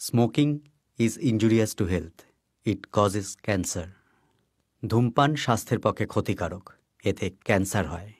Smoking is injurious to health, it causes cancer. ধূমপান স্বাস্থ্যের পক্ষে ক্ষতিকারক, এতে ক্যান্সার হয়।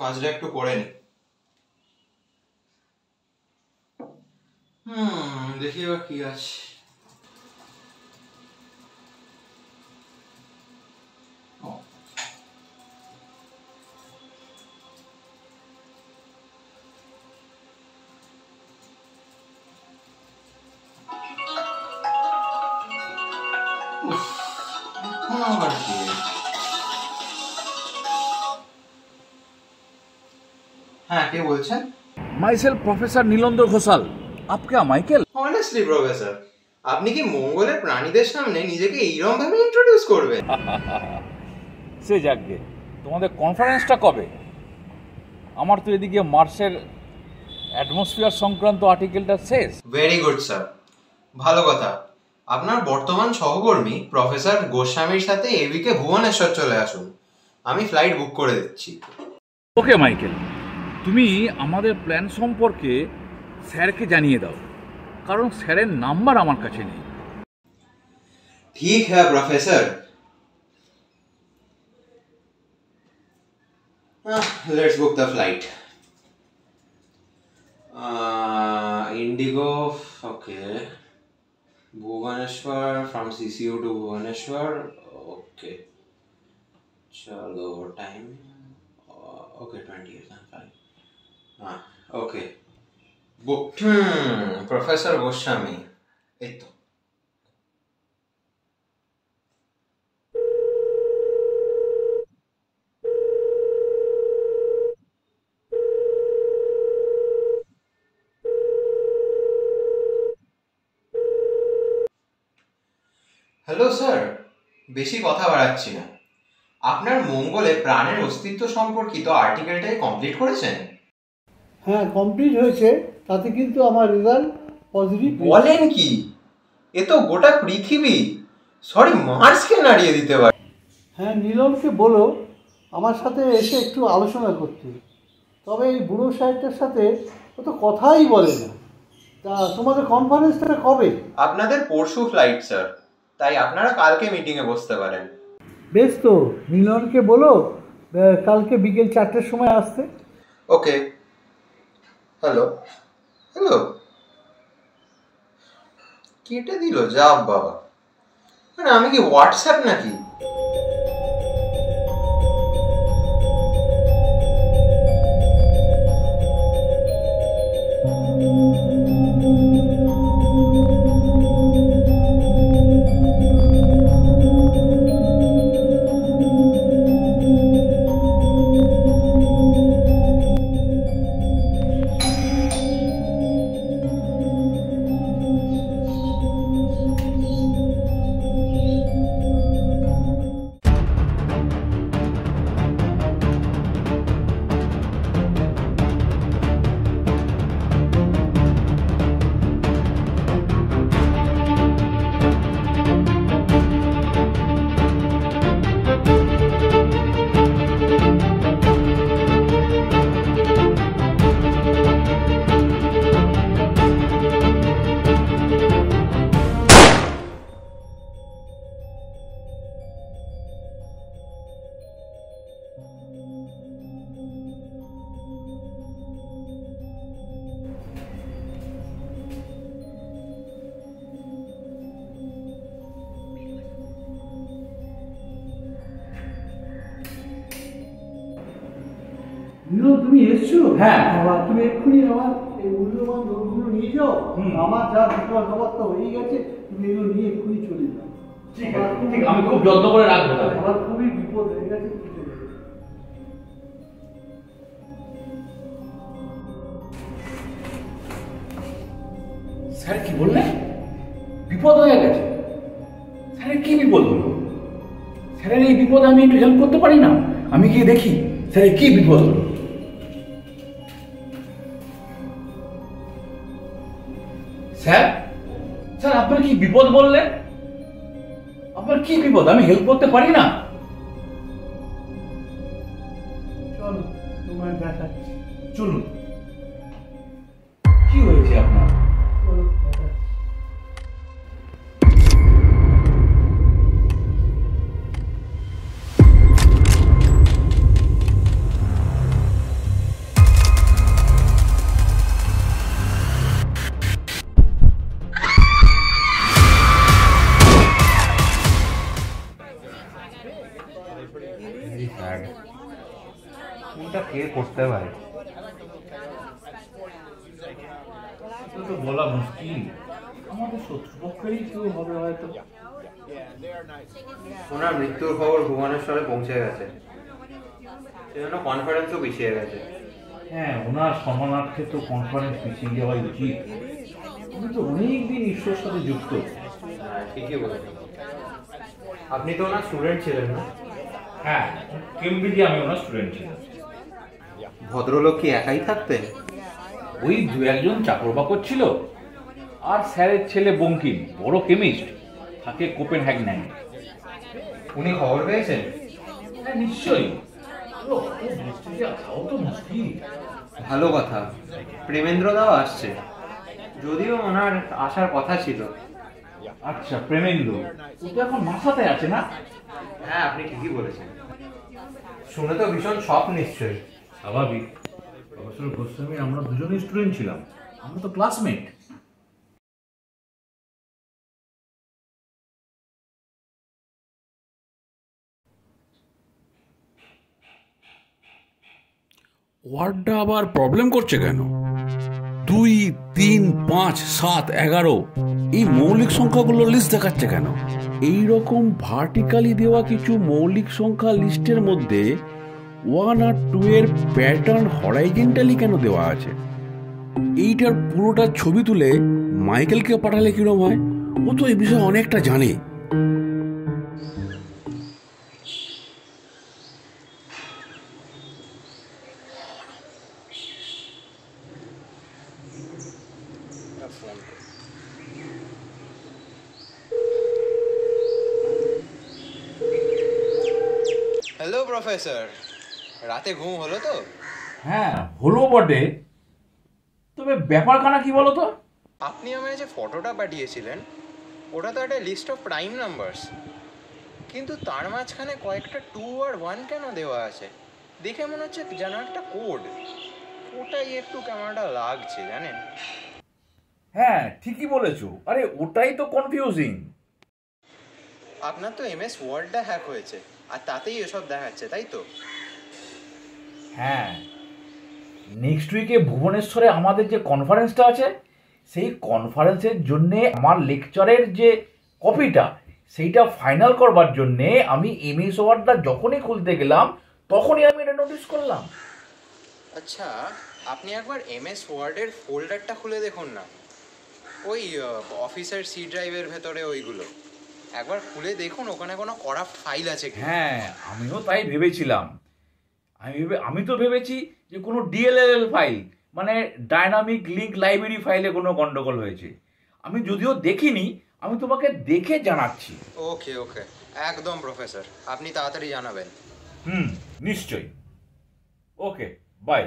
কাজটা একটু করে নি। দেখি এবার কি আছে। হ্যাঁ, কে বলছেন? Myself professor Nilendra Ghoshal. आप क्या माइकेल? অনেস্টলি প্রফেসর, আপনি কি মঙ্গলের প্রাণীদের সামনে নিজেকে এইরকম ভাবে ইন্ট্রোডিউস করবেন? সে যাকগে, তোমাদের কনফারেন্সটা কবে? আমার তো এদিকে মার্সের অ্যাটমসফিয়ার সংক্রান্ত আর্টিকেলটা শেষ। ভেরি গুড স্যার, ভালো কথা। আপনার বর্তমান সহকর্মী প্রফেসর গোস্বামীর সাথে এই উইকে ভুবনেশ্বর চলে আসুন, আমি ফ্লাইট বুক করে দিচ্ছি। ওকে মাইকেল, তুমি আমাদের প্ল্যান সম্পর্কে স্যারকে জানিয়ে দাও, কারণ স্যারের নাম্বার আমার কাছে নেই। ঠিক হ্যাঁ professor. Let's book the flight. Indigo, okay. Bhubaneswar, from CCU to Bhubaneswar, okay. Chalo, time, okay, 20 and fine. Okay. Booked. Professor Goswami. Eto. Hello sir, বেশি কথা বাড়াচ্ছি না। আপনার মঙ্গলে প্রাণের অস্তিত্ব সম্পর্কিত আর্টিকেলটাই কমপ্লিট করেছেন? হ্যাঁ, কমপ্লিট হয়েছে। তাতে কিন্তু আমার রেজাল্ট পজিটিভ। বলেন কি? এ তো গোটা পৃথিবী, সরি মার্সকে নাড়িয়ে দিতে পারে। হ্যাঁ, নীলমকে বলো আমার সাথে এসে একটু আলোচনা করতে। তবে এই বুড়ো সাহেবটার সাথে ও তো কথাই বলে না। তা তোমাদের কনফারেন্সটা কবে? আপনাদের পরশু ফ্লাইট স্যার, তাই আপনারা কালকে মিটিংয়ে বসতে পারেন। বেশ, তো নীলমকে বলো কালকে বিকেল 4টের সময় আসতে। ওকে। হ্যালো হ্যালো, কেটে দিল যা বাবা। মানে আমি কি হোয়াটসঅ্যাপ নাকি? তুমি এসছো? হ্যাঁ। তুমি এক্ষুনি আমার এই মূল্যবান নোটগুলো নিয়ে যাও। আমার যা বিপদ হবার তো হয়ে গেছে, তুমি এগুলো নিয়ে এক্ষুনি চলে যাও। ঠিক আছে, ঠিক, আমি খুব যত্ন করে রাখবো তাহলে। আমার খুবই বিপদ হয়ে গেছে, বুঝতে পেরেছি। স্যার কি বললেন? বিপদ হয়ে গেছে? স্যারের কি বিপদ হলো? স্যারের এই বিপদ আমি একটু হেল্প করতে পারি না? আমি গিয়ে দেখি স্যারের কি বিপদ হলো। স্যার, স্যার আপনার কি বিপদ বললেন? আপনার কি বিপদ? আমি হেল্প করতে পারি না? চলো তোমায় দেখাচ্ছি। চলুন। কি হয়েছে আপনার? চলো দেখাচ্ছি। কোনটা কে করতে পারে? এটা তো বলা মুশকিল। আমাদের শত্রুপক্ষেরই কেউ হবে হয়তো। ওনার মৃত্যুর খবর ভুবনেশ্বরে পৌঁছে গেছে, সেজন্য কনফারেন্সও পিছিয়ে গেছে। হ্যাঁ, ওনার সম্মানার্থে তো কনফারেন্স পিছিয়ে যাওয়াই উচিত। উনি তো অনেকদিন ঈশ্বরের সাথে যুক্ত। হ্যাঁ, ঠিকই বলেছেন। আপনি তো ওনার স্টুডেন্ট ছিলেন না? হ্যাঁ, কেমব্রিজে আমি ওনার স্টুডেন্ট ছিলাম। ভদ্রলোক কি একাই থাকতেন? ওই দু একজন চাকর বাকর ছিল, আর স্যারের ছেলে বঙ্কিম, বড় কেমিস্ট, থাকে কোপেনহেগেনে। উনি খবর পেয়েছেন? হ্যাঁ নিশ্চয়ই। আসাও তো মুশকিল। ভালো কথা, প্রেমেন্দ্র দাও আসছে, যদিও ওনার আসার কথা ছিল। আচ্ছা, প্রেমেন্দ্র ও তো এখন মাসাতে আছে না? হ্যাঁ, আপনি ঠিকই বলেছেন। শুনে তো ভীষণ শখ নিশ্চয়ই। স্বাভাবিক, প্রফেসর গোস্বামী আমরা দুজনেই স্টুডেন্ট ছিলাম, আমরা তো ক্লাসমেট। ওয়ার্ডটা আবার প্রবলেম করছে কেন? 2, 3, 5, 7, 11 এই মৌলিক সংখ্যাগুলোর লিস্ট দেখাচ্ছে কেন? এই রকম ভার্টিক্যালি দেওয়া কিছু মৌলিক সংখ্যা লিস্টের মধ্যে 1 আর 2 এর প্যাটার্ন হরাইজেন্টালি কেন দেওয়া আছে? এইটার পুরোটা ছবি তুলে মাইকেলকে পাঠালে কিরম হয়? ও তো এই বিষয়ে অনেকটা জানে। হ্যালো প্রফেসর, রাতে ঘুম হলো তো? হ্যাঁ হলো বটে, তবে ব্যাপারখানা কি বলো তো? আপনি আমায় যে ফটোটা পাঠিয়েছিলেন ওটা তো একটা লিস্ট অফ প্রাইম নাম্বারস, কিন্তু তার মাঝখানে কয়েকটা 2 আর 1 কেন দেওয়া আছে? দেখে মনে হচ্ছে যেন একটা কোড। ওটাই একটু কেমনটা লাগছে জানেন। হ্যাঁ ঠিকই বলেছো, আরে ওটাই তো কনফিউজিং। আপনার তো এমএস ওয়ার্ডটা হ্যাক হয়েছে আর তাতেই এসব দেখাচ্ছে, তাই তো? হ্যাঁ, নেক্সট উইকে ভুবনেশ্বরে আমাদের যে কনফারেন্সটা আছে, সেই কনফারেন্সের জন্যে আমার লেকচারের যে কপিটা সেইটা ফাইনাল করবার জন্যে আমি এমএস ওয়ার্ডটা যখনই খুলতে গেলাম তখনই আমি এটা নোটিস করলাম। আচ্ছা, আপনি একবার এমএস ওয়ার্ডের ফোল্ডারটা খুলে দেখুন না, ওই অফিসের সি ড্রাইভের ভেতরে ওইগুলো একবার খুলে দেখুন, ওখানে কোনো করাপ্ট ফাইল আছে কি। হ্যাঁ আমিও তাই ভেবেছিলাম। আমি তো ভেবেছি যে কোনো ডিএলএল ফাইল, মানে ডায়নামিক লিঙ্ক লাইব্রেরি ফাইলে কোনো গন্ডগোল হয়েছে। আমি যদিও দেখিনি, আমি তোমাকে দেখে জানাচ্ছি। ওকে ওকে, একদম প্রফেসর, আপনি তাড়াতাড়ি জানাবেন। নিশ্চয়ই। ওকে, বাই।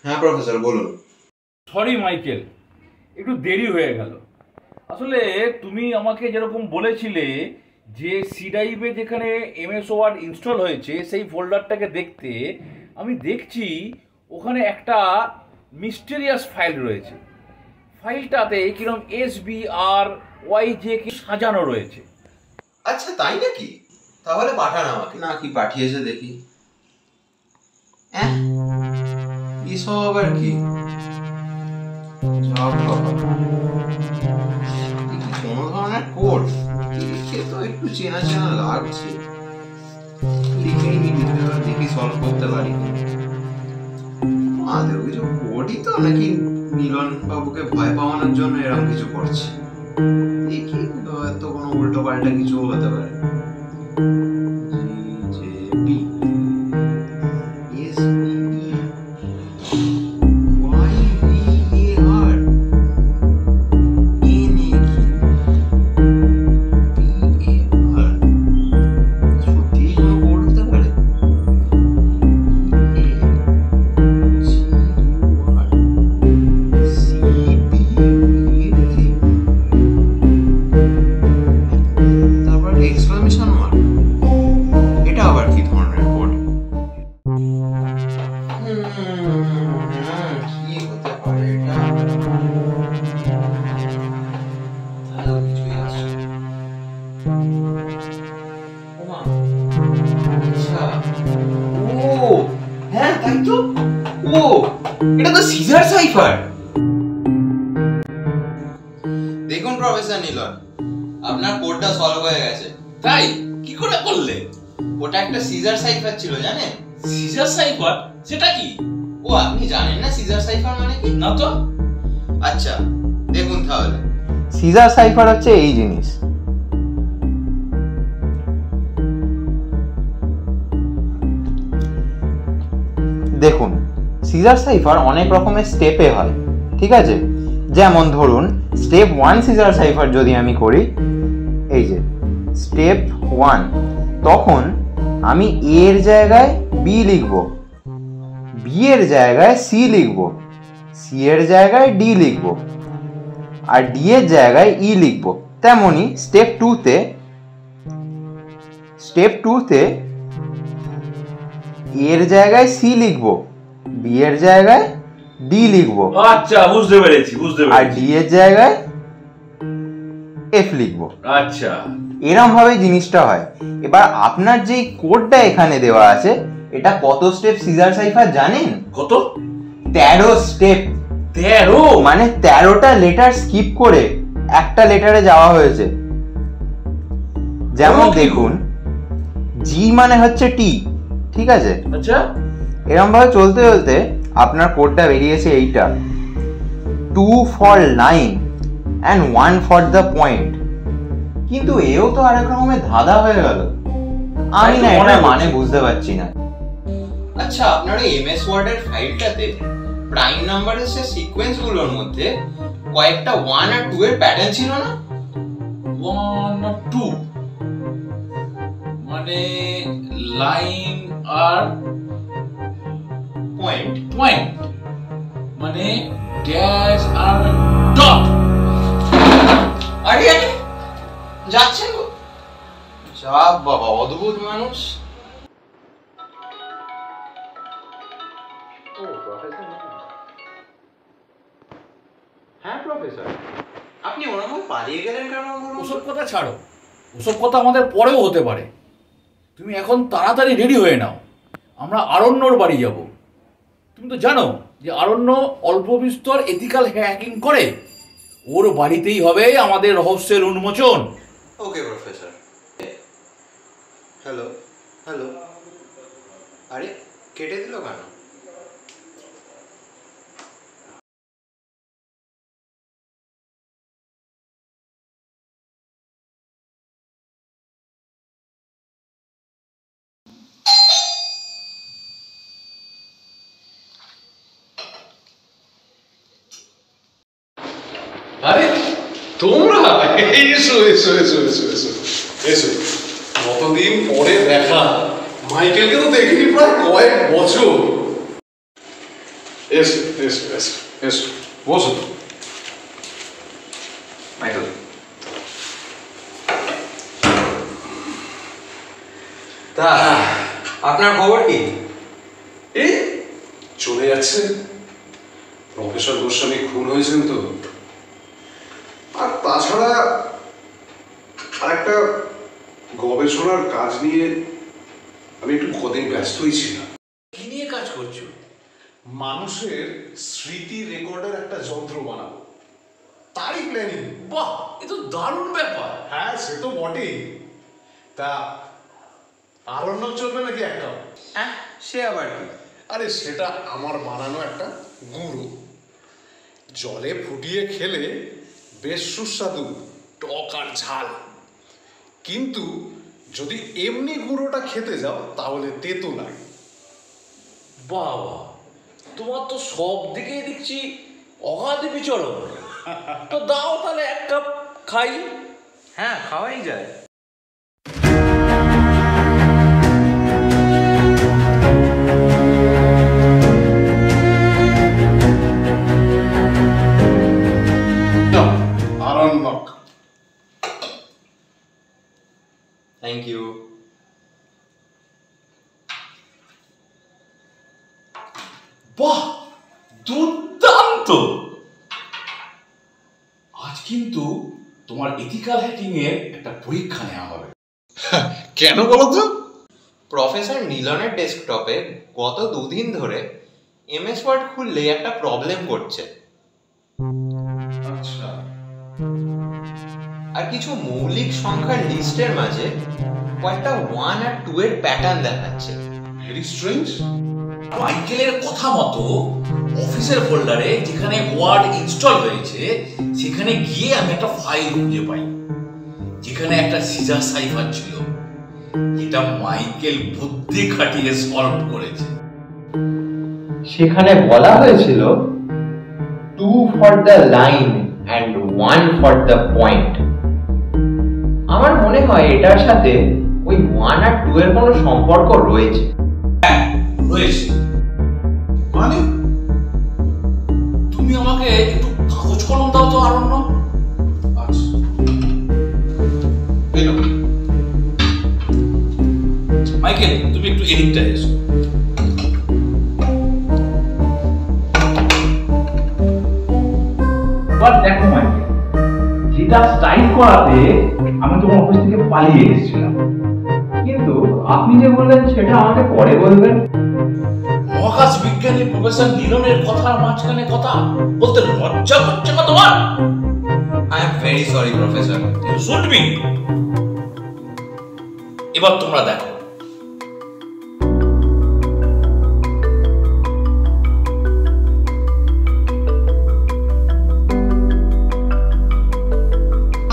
হ্যাঁ প্রফেসর, বলুন। সরি মাইকেল, একটু দেরি হয়ে গেল। আসলে তুমি আমাকে যেরকম বলেছিলে যে সি ড্রাইভে যেখানে এমএস ওয়ার্ড ইনস্টল হয়েছে সেই ফোল্ডারটাকে দেখতে, আমি দেখছি ওখানে একটা মিস্টেরিয়াস ফাইল রয়েছে। ফাইলটাতে কিরকম SBR YJ সাজানো রয়েছে। আচ্ছা তাই নাকি? তাহলে পাঠান আমাকে। না, কি পাঠিয়েছে দেখি। এসব আবার কি? কোনো ধরনের কোড লিখে তো একটু চেনা চেনা লাগছে। লিখেই দেখি সলভ করতে পারি। আদেও কিছু কোডই তো, নাকি মিলন বাবুকে ভয় পাওয়ানোর জন্য এরকম কিছু করছে। দেখি হয়তো কোনো উল্টো পাল্টা কিছু হতে পারে। দেখুন প্রফেসর নীলন, আপনার কোডটা সলভ হয়ে গেছে। তাই? কি করে করলে? ওটা একটা সিজার সাইফার ছিল, জানেন? Caesar cipher? সেটা কি? ও, আপনি জানেন না সিজার সাইফার মানে কি? না তো। আচ্ছা দেখুন তাহলে, সিজার সাইফার হচ্ছে এই জিনিস। দেখুন, সিজার সাইফার অনেক রকমের স্টেপে হয়, ঠিক আছে? যেমন ধরুন স্টেপ 1 সিজার সাইফার যদি আমি করি, এই যে স্টেপ 1, তখন আমি এ এর জায়গায় বি লিখব, বি এর জায়গায় সি লিখব, সি এর জায়গায় ডি লিখব, আর ডি এর জায়গায় ই লিখব। তেমনি স্টেপ 2তে এর জায়গায় সি লিখব, বি এর জায়গায় ডি লিখব, আচ্ছা বুঝতে পেরেছি। আর ডি এর জায়গায় এফ লিখব। আচ্ছা, এরকম ভাবে জিনিসটা হয়। এবার আপনার যে কোডটা এখানে দেওয়া আছে, এটা কত স্টেপ সিজার সাইফার জানেন? কত? 13 স্টেপ। 13? মানে 13টা লেটার স্কিপ করে একটা লেটারে যাওয়া হয়েছে। যেমন দেখুন, জি মানে হচ্ছে টি, ঠিক আছে? আচ্ছা, এরকম ভাবে চলতে চলতে আপনার কোডটা বেরিয়েছে এইটা, 2 for line and 1 for the point। কিন্তু এও তো আরেক রকমের ধাঁধা হয়ে গেল। আমি না এটা মানে বুঝতে পারছি না। আচ্ছা, আপনার এই এমএস ওয়ার্ড এর ফাইলটাতে প্রাইম নাম্বারের সে সিকোয়েন্স গুলোর মধ্যে কয়েকটা 1 আর 2 এর প্যাটার্ন ছিল না? 1 আর 2 মানে লাইন আর পয়েন্ট, মানে ড্যাশ আর ডট। আরে যাচ্ছেন গো, যা বাবা অদ্ভুত মানুষ। ও প্রফেসর, হ্যাঁ প্রফেসর, আপনি ওরকম পালিয়ে গেলেন কেন? ওসব কথা ছাড়ো, ওসব কথা আমাদের পরেও হতে পারে। তুমি এখন তাড়াতাড়ি রেডি হয়ে নাও, আমরা আরণ্যর বাড়ি যাব। তুমি তো জানো যে আরণ্য অল্প বিস্তর এথিক্যাল হ্যাকিং করে। ওর বাড়িতেই হবে আমাদের রহস্যের উন্মোচন। ওকে প্রফেসর। হ্যালো হ্যালো, আরে কেটে দিল কেন? আরে তোমরা এসো এসো এসো এসো এসো এসো, কতদিন পরে দেখা। মাইকেলকে তো দেখিনি প্রায় কয়েক বছর। এসো এসো এসো এসো, বসো। মাইকেল, তা আপনার খবর কি? এই চলে যাচ্ছে। প্রফেসর গোস্বামী খুন হয়েছেন তো, আর তাছাড়া আরেকটা গবেষণার কাজ নিয়ে আমি একটু কদিন ব্যস্তই ছিলাম। কি নিয়ে কাজ করছো? মানুষের স্মৃতি রেকর্ডের একটা যন্ত্র বানাবো, তারই প্ল্যানিং। বাহ, এ তো দারুণ ব্যাপার। হ্যাঁ, সে তো বটেই। তা আরণ্যক চলবে নাকি একটা? হ্যাঁ, সে আবার কি? আরে সেটা আমার বানানো একটা গুঁড়ো, জলে ফুটিয়ে খেলে বেশ সুস্বাদু, টক আর ঝাল। কিন্তু যদি এমনি গুঁড়োটা খেতে যাও তাহলে তেতো লাগে। বাবা, তোমার তো সব দিকেই দেখছি অগাধ বিচরণ। তো দাও তাহলে এক কাপ খাই। হ্যাঁ, খাওয়াই যায়। আরণ্যক। Thank you. বাহ, দুর্দান্ত। আজ কিন্তু তোমার এথিক্যাল হ্যাকিং এর একটা পরীক্ষা নেওয়া হবে। কেন বলো তো? প্রফেসর নীলনের ডেস্কটপে গত 2 দিন ধরে এমএস ওয়ার্ড খুললে একটা প্রবলেম করছে। আচ্ছা, আর কিছু মৌলিক সংখ্যার লিস্টের মাঝে কয়েকটা 1 আর 2 এর প্যাটার্ন দেখাচ্ছে। Very strange. মাইকেলের কথা মতো অফিসের ফোল্ডারে যেখানে ওয়ার্ড ইনস্টল হয়েছে সেখানে গিয়ে আমি একটা ফাইল খুঁজে পাই যেখানে একটা সিজার সাইফার ছিল, যেটা মাইকেল বুদ্ধি খাটিয়ে সলভ করেছে। সেখানে বলা হয়েছিল 2 for the line and 1 for the point. আমার মনে হয় এটার সাথে ওই 1 আর 2 এর কোনো সম্পর্ক রয়েছে। হ্যাঁ, রয়েছে। মানে তুমি আমাকে একটু কাগজ কলম দাও তো আরণ্য। আচ্ছা, এলো। মাইকেল, তুমি একটু এদিকটা এসো। এবার দেখো মাইকেল, যেটা স্টাইল করাতে আমি তোমার অফিস থেকে পালিয়ে এসেছিলাম, কিন্তু আপনি যে বললেন সেটা আমাকে পরে বলবেন। মহাকাশ বিজ্ঞানী প্রফেসর নীলনের কথার মাঝখানে কথা বলতে লজ্জা করছে না তোমার? I am very sorry professor. You should be. এবার তোমরা দেখো,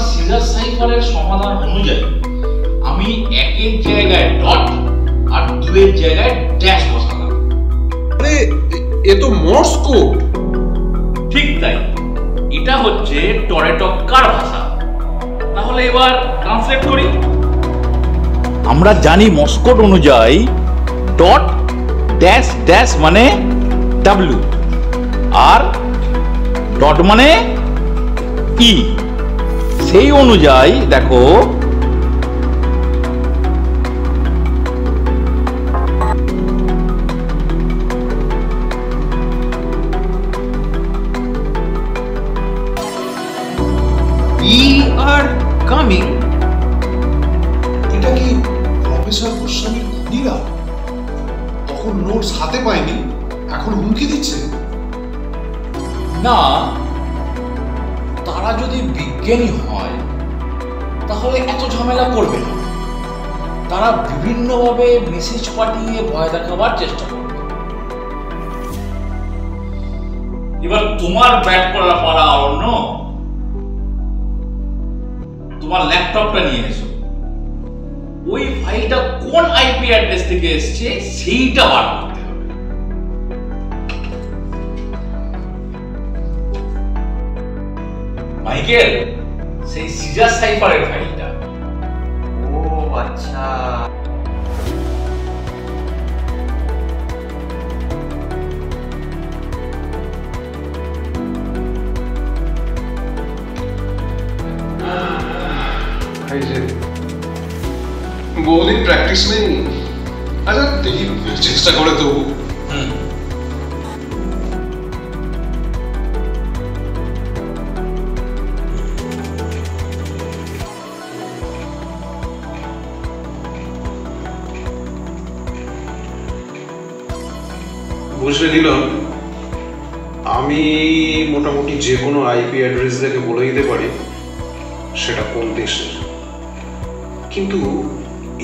সিজার সাইফারের সমাধান অনুযায়ী আমি 1 এর জায়গায় ডট আর 2 এর জায়গায় ড্যাশ বসালাম। আরে এ তো মর্স কোড। ঠিক তাই, এটা হচ্ছে টরেটক্কার ভাষা। তাহলে এবার ট্রান্সলেট করি। আমরা জানি মর্স কোড অনুযায়ী ডট ড্যাশ ড্যাশ মানে ডাব্লিউ আর ডট মানে ই। সেই অনুযায়ী দেখো are coming. এটা কি প্রফেসর গোস্বামীর খুনিরা তখন নোটস হাতে পায়নি, এখন হুমকি দিচ্ছে? না, তারা যদি বিজ্ঞানী হয় তাহলে এত ঝামেলা করবে না। তারা বিভিন্নভাবে মেসেজ পাঠিয়ে ভয় দেখাবার চেষ্টা করবে। এবার তোমার ব্যাট করা পারা অন্য, তোমার ল্যাপটপটা নিয়ে এসো। ওই ফাইলটা কোন আইপি অ্যাড্রেস থেকে এসেছে সেইটা বার করতে হবে। মাইকেল, সেই সিজার সাইফারের ফাইলটা। ও আচ্ছা, বহুদিন প্র্যাকটিস নেই। আচ্ছা দেখি, চেষ্টা করে তবু। বুঝলে নিলাম, আমি মোটামুটি যে কোনো আইপি অ্যাড্রেস দেখে বলে দিতে পারি সেটা কোন দেশের, কিন্তু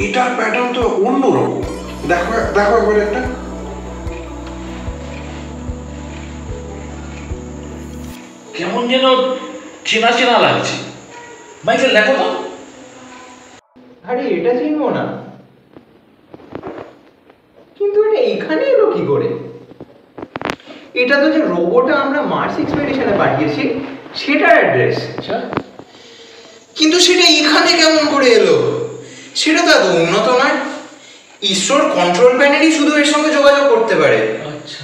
এটার প্যাটার্ন তো অন্যরকম। দেখো দেখো একবার একটা। কেমন যেন চেনা চেনা লাগছে। মাইকেল দেখো তো। আরে এটা চিনবো না, কিন্তু এটা এখানে এলো কি করে? এটা তো যে রোবটটা আমরা মার্স এক্সপেডিশনে পাঠিয়েছি সেটার অ্যাড্রেস, কিন্তু সেটা এখানে কেমন করে এলো? সেটা তো এত উন্নত নয়। ইসরোর কন্ট্রোল প্যানেলই শুধু এর সঙ্গে যোগাযোগ করতে পারে। আচ্ছা,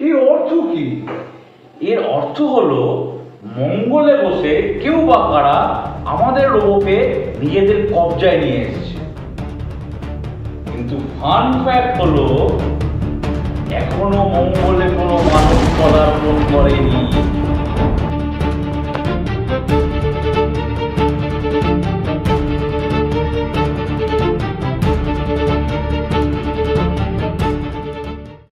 এর অর্থ কি? এর অর্থ হলো মঙ্গলে বসে কেউ বা কারা আমাদের রোবকে নিজেদের কবজায় নিয়ে এসেছে। কিন্তু ফান ফ্যাক্ট হলো এখনো মঙ্গলে কোনো মানুষ পদার্পণ করেনি।